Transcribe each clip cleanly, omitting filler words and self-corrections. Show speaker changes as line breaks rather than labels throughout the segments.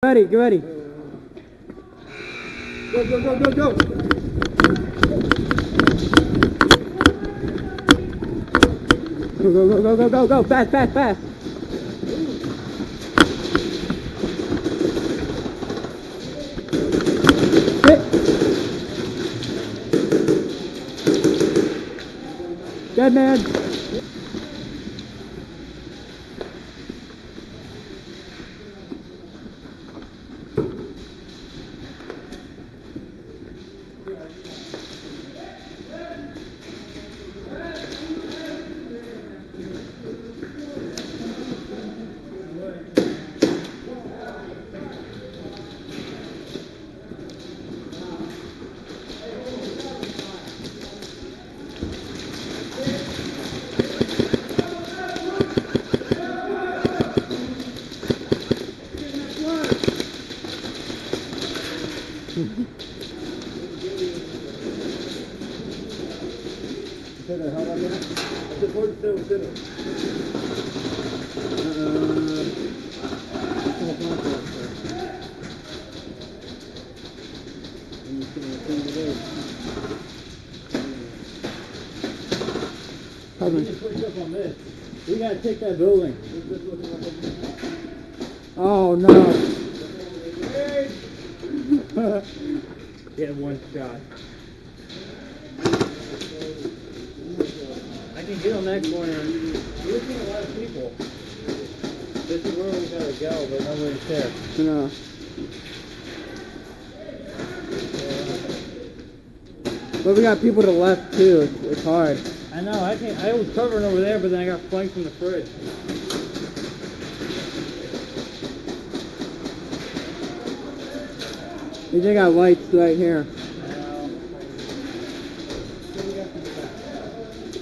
Ready, get ready.
Go, go, go, go, go.
Go, go, go, go, go, go, go. Fast, fast, fast. Hit. Dead man.
We gotta take that building.
Oh no.
Get one shot. I can get on that corner. We're seeing a lot of people. This is where we gotta go, but nobody's there.
No. But we got people to the left too. It's hard.
I know. I was covering over there, but then I got flanked from the fridge.
They got lights right here.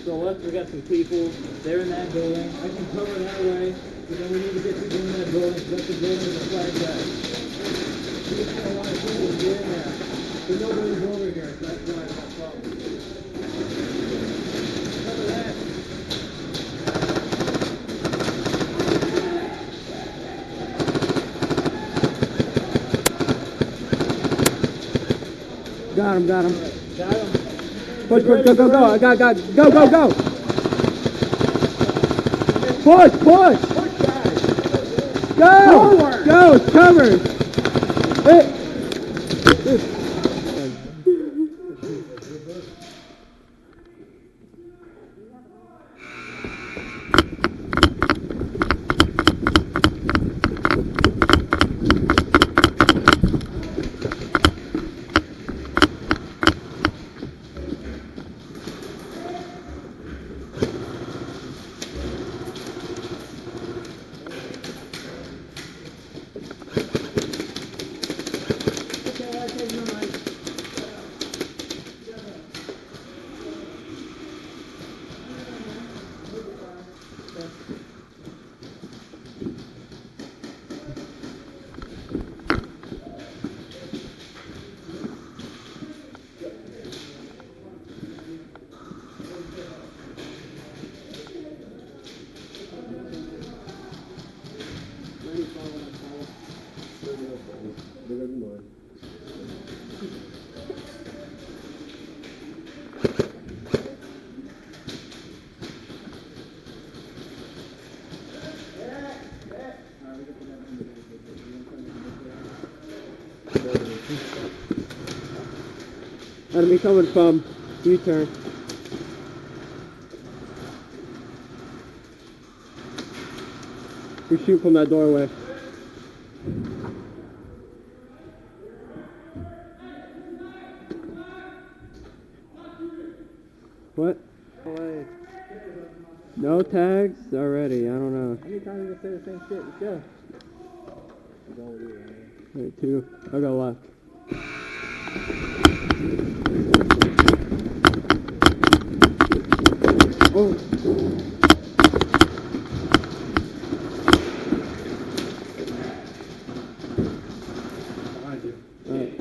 So left, we got some people. They're in that building. I can cover that way, but then we need to get people in that building. That's the building with the flag guy. We just got a lot of people to get in there. But nobody's over here, so that's why it's not a problem. Cover that.
Got him, got him.
Got him.
Push, push, go, go, go. I got, go, go, go. Push, push. Go.
Forward.
Go, it's covered. Enemy coming from U-turn. We shoot from that doorway. What? No tags already. I don't know.
How many times are you gonna say the same shit? Let's go.
Wait, two. I go left. Oh.
Behind you.
Alright.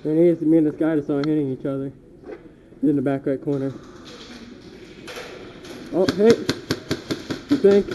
And me and this guy just started hitting each other. He's in the back right corner. Oh, hey! You think?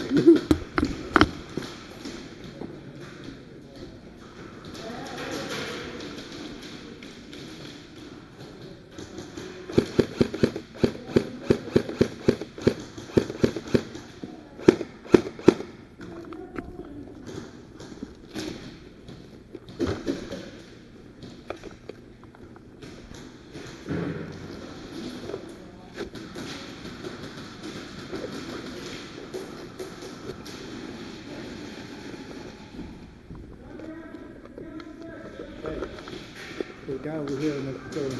The guy over here in the building.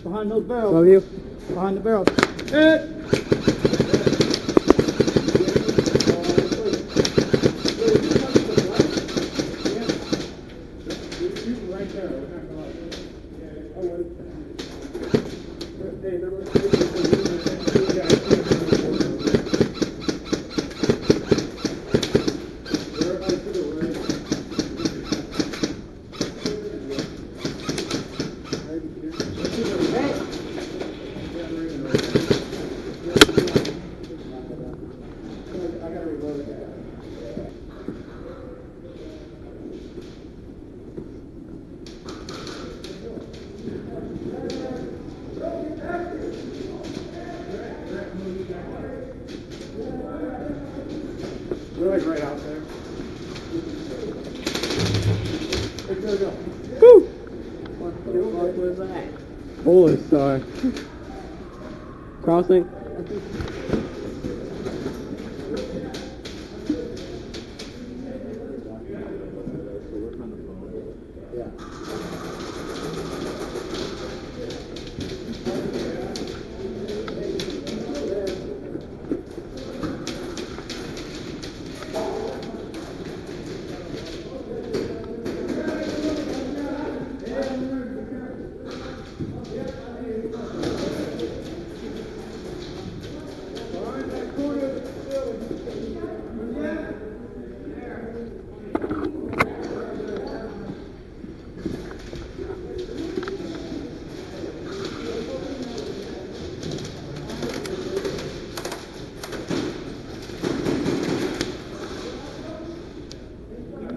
Behind those barrels.
Love you.
Behind the barrels. We're like right out there.
Woo!
What the fuck was that?
Polar star. Crossing.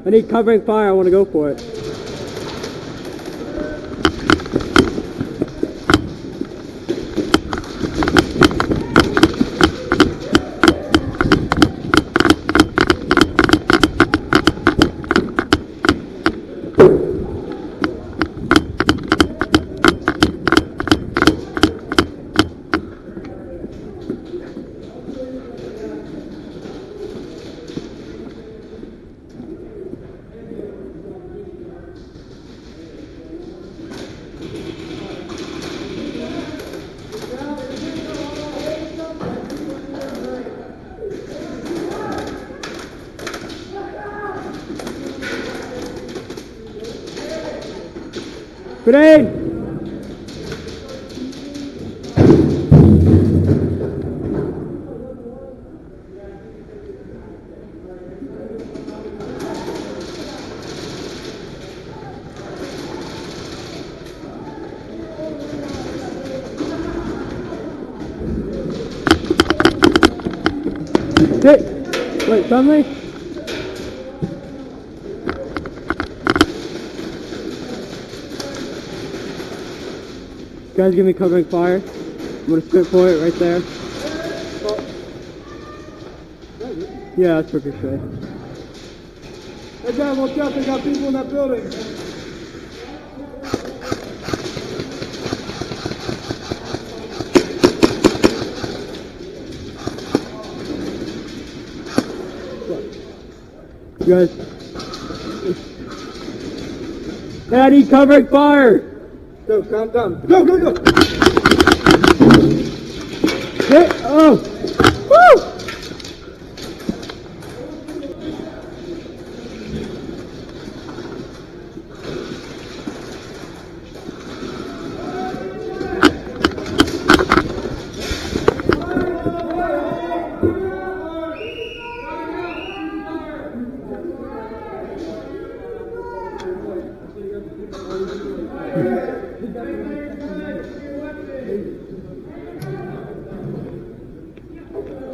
I need covering fire. I want to go for it. Grenade! Hey! Wait, friendly? Guys, give me covering fire. I'm gonna sprint for it right there. Yeah, that's ricochet.
Hey guys, watch out, they got people in that building.
You guys. Hey, I need covering fire!
Go, calm down. Go, go, go!
Hey, oh! Woo!